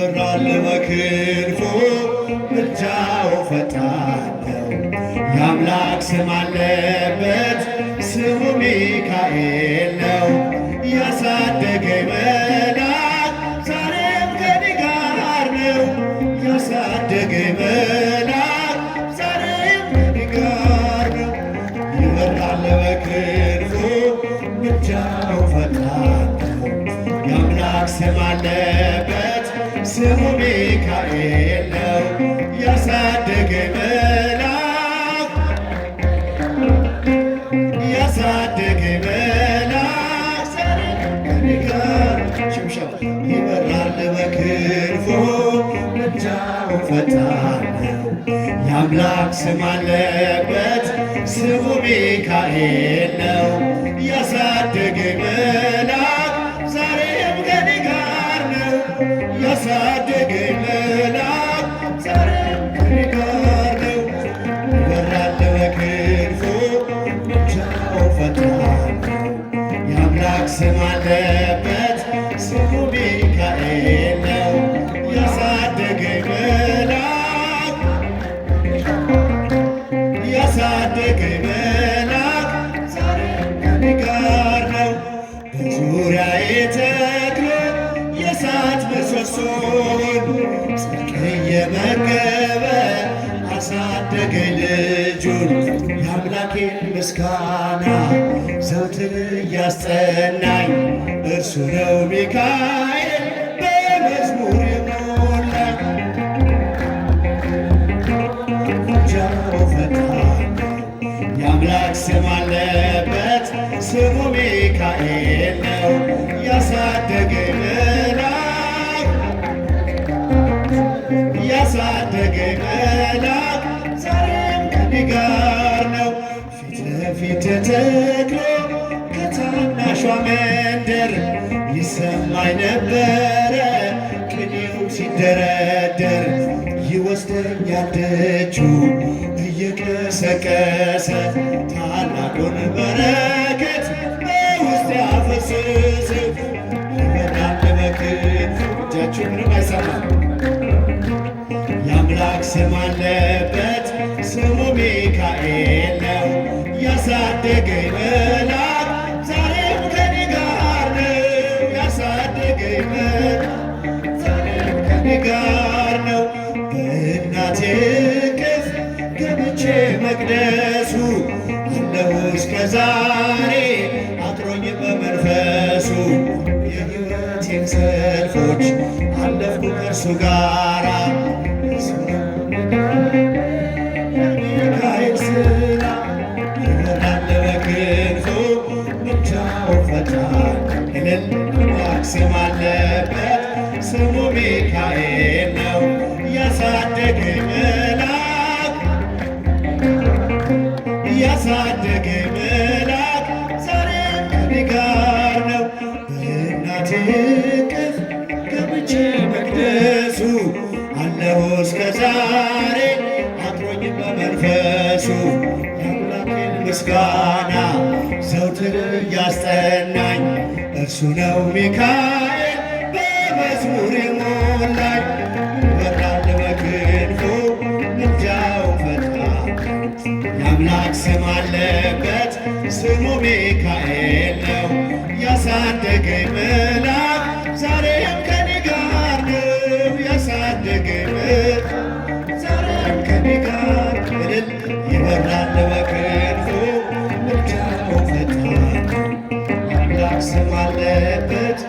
ይበራል በክንፉ ምልጃው ፈጣን ነው። የአምላክ ስም አለበት ስሙ ሚካኤል ነው። ያሳደገኝ መልአክ ዛሬም ከኔ ጋር ነው። ያሳደገኝ መልአክ ዛሬም ከኔ ጋር ነው። ይበራል በክንፉ ምልጃው ፈጣን ነው። የአምላክ ስም አለበት ስሙ ሚካኤል ነው። ያሳደገኝ መልአክ ያሳደገኝ መልአክ ዛሬም ከኔ ጋር ሽምሸም ይበራል በክንፉ ምልጃው ፈጣን ነው። የአምላክ ስም አለበት ስሙ ሚካኤል ነው። ያሳደገኝ መልአክ ዛሬም ከኔ ጋር ነው። ያሳደገኝ መልአክ ዛሬም ከኔ ጋር ነው። ይበራል በክንፉ ምልጃው ፈጣን ነው። የአምላክ ስም አለበት ስሙ ሚካኤል ነው። ያሳደገኝ መልአክ ያሳደገኝ መልአክ ዛሬም ከኔ ጋር ነው። በዙሪያዬ ተክሎ የእሳት ምሰሶን ጽድቅ እየመገበ አሳደገኝ ልጁን። የአምላኬን ምስጋና ዘውትር እያስጸናኝ እርሱ ነው ሚካኤል በመዝሙር የሞላኝ። ምልጃው ፈጣን ነው። የአምላክ ስም አለበት ስሙ ሚካኤል ነው። ያሳደገኝ መልአክ ያሳደገኝ መልአክ ዛሬም ከኔ ጋር ነው። ፊት ለፊት ተተክሎ ከታናሿ መንደር ይሰማኝ ነበረ ቅኔው ሲደረደር። ይወስደኛል ደጁ እየቀሰቀሰ ታላቁን በረከት በውስጥ ያፈሰሰ። ይበራል በክንፉ እጃችሁ ምንም አይሰማም። የአምላክ ስም አለበት ስሙ ሚካኤል ነው። ያሳደገኝ መልአክ ዛሬም ከኔ ጋር ነው። ያሳደገኝ መልአክ ዛሬም ከኔ ጋር ነው። በእናቴ እቅፍ ገብቼ መቅደሱ አለሁ እስከ ዛሬ አጥሮኝ በመንፈሱ። የሕይወቴን ሰልፎች አለፍኩ ከእርሱ ጋራ ሚካኤል ስራ። ይበራል በክንፉ ምልጃው ፈጣን እልል የአምላክ ስም አለበት ስሙ ሚካኤል ነው። ያሳደገኝ መልአክ ያሳደገኝ መልአክ ዛሬም ከኔ ጋር ነው። በእናቴ እቅፍ ገብቼ መቅደሱ አለሁ እስከ ዛሬ አጥሮኝ በመንፈሱ። የአምላኬን ምስጋና ዘውትር እያስጠናኝ እርሱ ነው ሚካኤል በመዝሙር የሞላኝ። ይበራል በክንፉ ምልጃው ፈጣን የአምላክ ስም አለበት ስሙ ሚካኤል ነው። ያሳደገኝ መልአክ ዛሬም ከኔ ጋር ነው። ያሳደገኝ መልአክ ዛሬም ከኔ ጋር እልል ይበራል በክንፉ ምልጃው ፈጣን የአምላክ ስም አለበት